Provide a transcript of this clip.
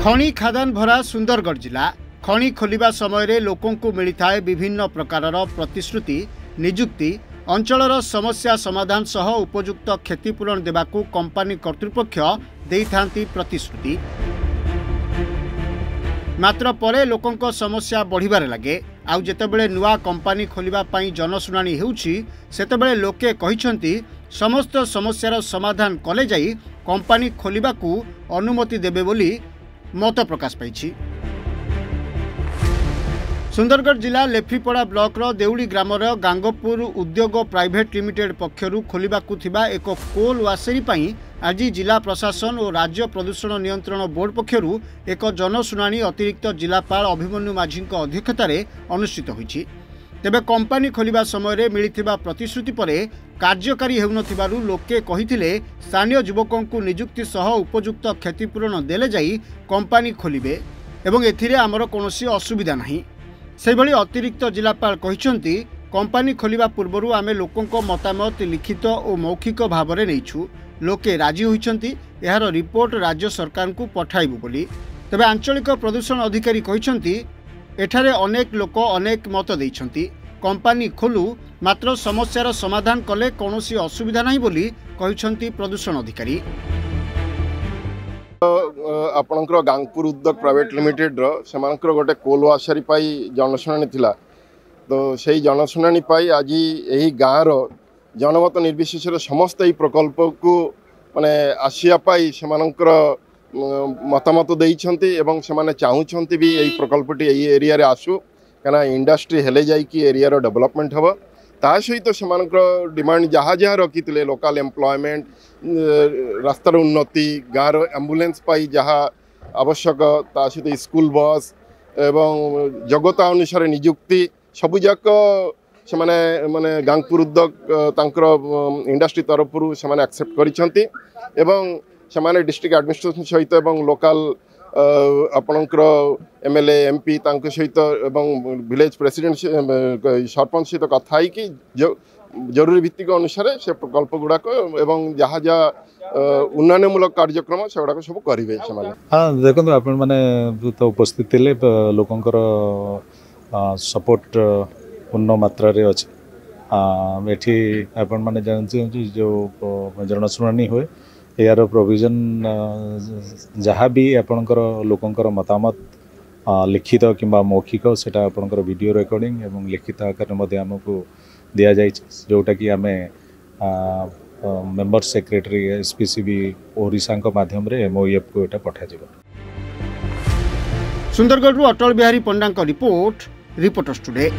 खଣି खादान भरा सुंदरगढ़ जिला खଣି खोलिबा समय लोकों को मिलता है विभिन्न प्रकारर प्रतिश्रुति निजुक्ति अंचलर समस्या समाधान सह उपयुक्त क्षतिपूरण देवाकू कंपानी कर्तृपक्ष देइथांती प्रतिश्रुति मात्र परे लोकों समस्या बढ़िबार लगे आउ जेतेबेले नुआ कंपानी खोलिबा पई जनशुनानी हेउछि सेतेबेले लोके कहिसंती समस्त समस्यार समाधान कले जाई कंपानी खोलिबाकू अनुमति देबे बोली मत प्रकाश पाइछि। सुंदरगढ़ जिला लेफ्रीपड़ा ब्लॉक देउड़ी ग्रामर गांगपुर उद्योग प्राइवेट लिमिटेड पक्षरु खोलिबाकू थिबा एक कोल वासेरी पई आज जिला प्रशासन और राज्य प्रदूषण नियंत्रण बोर्ड पक्षरु एक जनशुनानी अतिरिक्त जिलापाल अभिमन्यु माझी अध्यक्षतार अनुष्ठित होइछि। तेबे कंपानी खोलिबा समय मिलिथिबा प्रतिश्रुति परे कार्यकारी हेउनथिबारु लोके कहिथिले स्थानीय युवकों को निजुक्ति सह उपयुक्त क्षतिपूरण देले जाई कंपानी खोलिबे एवं एथिरे आमर कोनोसी असुविधा नाही। सेभली अतिरिक्त जिलापाल कहिसंती कंपानी खोलिबा पूर्वरु आमे लोकों मतामत लिखित और मौखिक भाव में नैछु लोके राजी होइछंती एहार रिपोर्ट राज्य सरकार को पठाइबु बोली। तबे आंचलिक प्रदूषण अधिकारी कहिसंती एठारे अनेक लोक अनेक मत देइछंती कंपानी खोलू मात्र समस्यार समाधान कले कौनसी असुविधा नहीं बोली कहिसंती प्रदूषण अधिकारी। आपणकर गांगपुर उद्योग प्राइवेट लिमिटेड सेमानकर गोटे कोल वासारी पाई जनशुनानी थिला तो सेही जनशुनानी पाई आज यही गाँवर जनमत निर्विशेष समस्त यही प्रकल्प को माने आसिया पाई सेमानकर मतामत देइछंती एवं सेमाने चाहूछंती भी यही प्रकल्पटी यही एरिया रे आसु कना इंडस्ट्री हेले जाई कि एरिया रो डेवलपमेंट हबो ता सहित सेमानकर डिमांड जहाँ जहाँ रखिथिले लोकल एम्प्लॉयमेंट रास्तार उन्नति गाँव एम्बुलेंस पाई जहाँ आवश्यक ता सहित स्कूल बस एवं जगता अनुसार निजुक्ति सबुजाक से माने गांगपुर उद्योग तांकर इंडस्ट्री तरफ से एक्सेप्ट करिसंती एवं से माने डिस्ट्रिक्ट एडमिनिस्ट्रेशन सहित एवं लोकल आपणकर एमएलए एमपी तांक सहित एवं विलेज प्रेसिडेंट सरपंच सहित कथा कि जरूरी भित्तिक अनुसार से प्रकल्प गुड़ाक एवं जहाँ जहाँ उन्नयनमूलक कार्यक्रम से गुड़ाक सब करेंगे। हाँ देखो आप तो उपस्थित थे लोकंर सपोर्ट पूर्ण मात्रा रे अच्छे एठी आपण माने जानते जो जनशुनानी हुए यार प्रोविजन जहाँ भी आपणकर लोकंर मतामत लिखित किंबा मौखिक सेटा आपणकर वीडियो रिकॉर्डिंग एवं लिखित आकार मध्ये हमको दिया जाय जोटा कि आमे मेंबर सेक्रेटरी एसपीसीबी ओडिशा माध्यम रे एमओएफ को एटा पठा जिवो। सुंदरगढ़ अटल बिहारी पंडा रिपोर्ट रिपोर्टर्स टुडे।